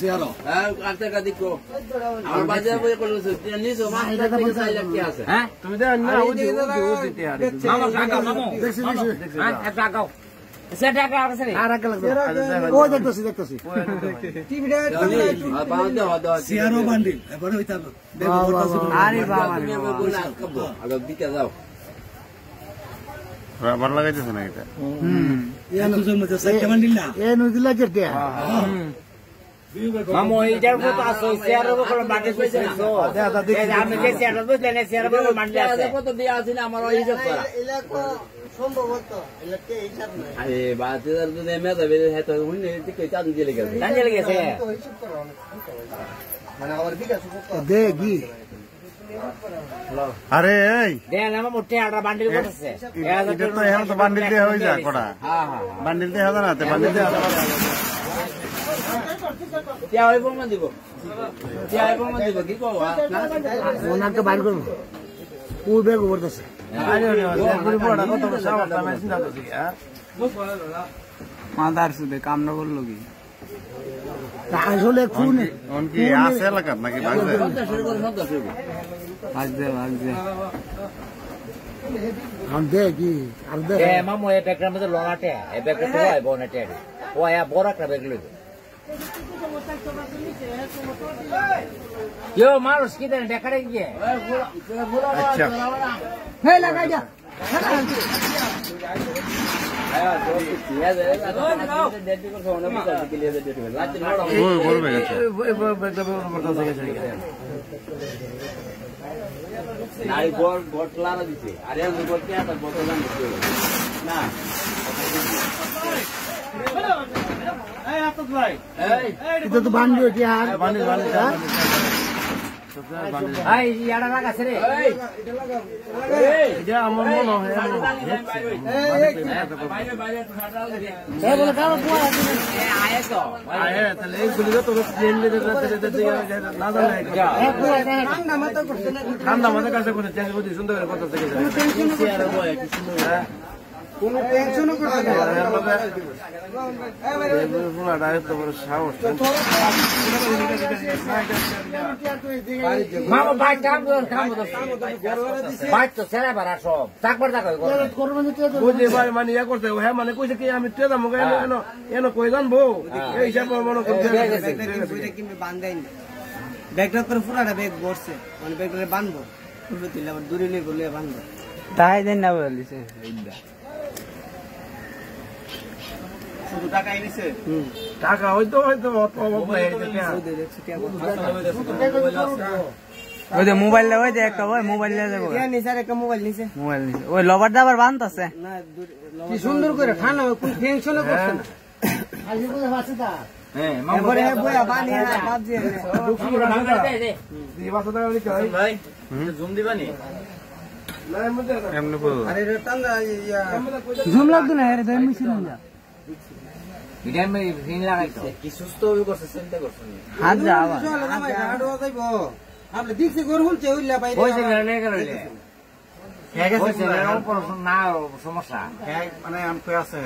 সিয়ারো আটটা কাদিকো আমার বাজার বই করেছে নিছো মা এটা থেকে 4 লাখ কি আছে হ্যাঁ তুমি দেন না ওই যে দিতে আর মামা টাকা মামা হ্যাঁ এক টাকা সে টাকা আছে রে আর আগে লাগবে ও দেখতেছি টিভিটা বাঁধতে হদা সিয়ারো বান্ডিল এবারে হইতা আরে বাবা তুমি বলা কব আগে দিকে যাও রাবার লাগাইতেছ না এটা ইয়া নজর মধ্যে সাইকেল বান্ডিল না এ নজর লাগে মামু এইটার মতো আছে শেয়ারের উপর বাটে কইছে আমি যে শেয়ার বুঝলে না শেয়ারের উপর বাটে আছে কত দিয়া আছে না আমার হিসাব করা এলাকা সম্ভবত এলাকা হিসাব নাই আরে বাজার যদি মেদা বেরে হেত হইনে দিকে চাঁদ দিয়ে গেছে চাঁদ দিয়ে গেছে হিসাব করা মানে আবার বিকাশ দে গি আরে এই দেন আমার মোটে আড়া বান্ডিল করতেছে এটা তো এখন তো বান্ডিল দিয়ে হই যায় কোড়া হ্যাঁ হ্যাঁ বান্ডিল দিয়ে হবে না তে বান্ডিল দিয়ে क्या है बोल मत दिबो क्या है बोल मत दिबो की कहवा ওনাকে বাইর করব পূর্বে গোবর দছে আরে পুরো বড় কত সাওয়াটা মেশিন দাও কি হ্যাঁ মাদার সুদে কাম না করলো কি আসলে কোন অন কি আছে এলাকা নাকি ভাঙছে ভাগদে हम दे की আর দে এ মামু এ ব্যাগের মধ্যে লড়াটে এ ব্যাগটা তো হয় বনেটে ওয়া বড় একটা ব্যাগ লইব यो मारुस किधर डेकड़े गए अच्छा हे लगा जा ওই বলবে গেছে नाई बोटला ना दिसे अरे हम बोल क्या था बोतला ना এটা তো বান্ডিল কি আর বান্ডিল आई याडा लगा सरे এটা আমার মনে হয় এ বলে কারো কোয়া ए आए तो আয় তাহলে এই গুলি তো ট্রেন লে না জানা এ কোয়া ঠান্ডা মাথা করতে না ঠান্ডা মাথা কাছে করে চেঞ্জ করে সুন্দর করে কথা থেকে যায় কোনো টেনশনও করতে না পুরাটা এত বড় সাহস मामा बाइक काम तो बाइक तो सेरा भरा सब ताकबर ताक করবে না তো বুঝে ভাই মানে ইয়া করতে হ্যাঁ মানে কইছে কি আমি তেদা মুগে এনো এনো কই জানবো এই হিসাব মনে করতে কিন্তু বান্ধাই না ব্যাগটা করে পুরাটা ব্যাগ বসছে মানে ব্যাগটা বাঁধবো পুরো দিলে আবার দূরে নিয়ে গলে বাঁধবো তাই দেন না বলিছে এইদা শুধু টাকা এনেছে টাকা হয়তো অত অভাব হয়ে ওই যে মোবাইল ওই যে একটা ওই মোবাইল নিয়ে যাবো নিছে একটা মোবাইল নিছে মোবাইল নিছে ওই লবার দাবার বানতাছে না কি সুন্দর করে ঠান্ডা কোনো টেনশনও করতে না আজকে বুঝে আছে তা हैं এবারে হে বয়া বানি হ্যাঁ বাজে এই বাসা দাও কই भाई जूम दीवानी না মধ্যে এমনি বল আরে রতন ইয়া ঝুম লাগতো না আরে দই মিছিল না इधर में फिन लगाई तो कि सुस्त भी कर सकते करछन হাত যাওয়া চলো না ভাই হাড় যাইবো আপনি দেখছি গরু হুলছে হইলা বাইরে কইছে না করলে কইছে না উপর না সমস্যা মানে আম কই আছে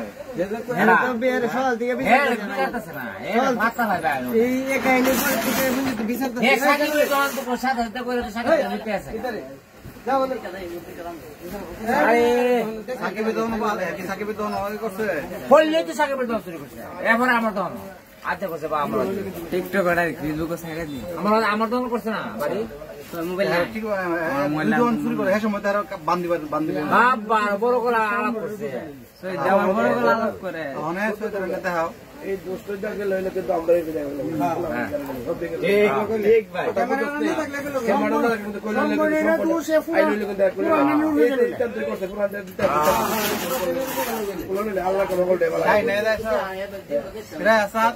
এরা তো বের সকাল থেকে এ বিকাতাছ না এ মাথা ভাই এই একাইনে পরে থেকে বুঝতে বিচার তো এ সাকি করে তো তো সাথে সাথে করে সাথে নিতে আছে যাও বলে আরে সাকিবে তো না বলে কি সাকিবে তো না ওই করছে কইলে তো সাকি করে দস্তরি করছে এবারে আমার তো আতে করছে বা আমরা টিকটক আর ফেসবুক সাইডে দি আমার তো করছে না বাড়ি মোবাইল ঠিক দুজন চুরি করে এই সময় তার বান্দি বাবা বড় করে আলাপ করছে সেই দেওয়া বড় করে আলাপ করে অনেক সুতরাং কথা হাও এই দোস্তটাকে লইলে কিন্তু আমরা এই বিদায় হলাম ঠিক ভাই ক্যামেরা না থাকলে গেল ক্যামেরা না কিন্তু কইলে কিন্তু আই লইলে কিন্তু কইলে এই তাদের করতে পুরা দিতে কইলে আল্লাহ করে বলতে বলা নাই নাই এরা আসাদ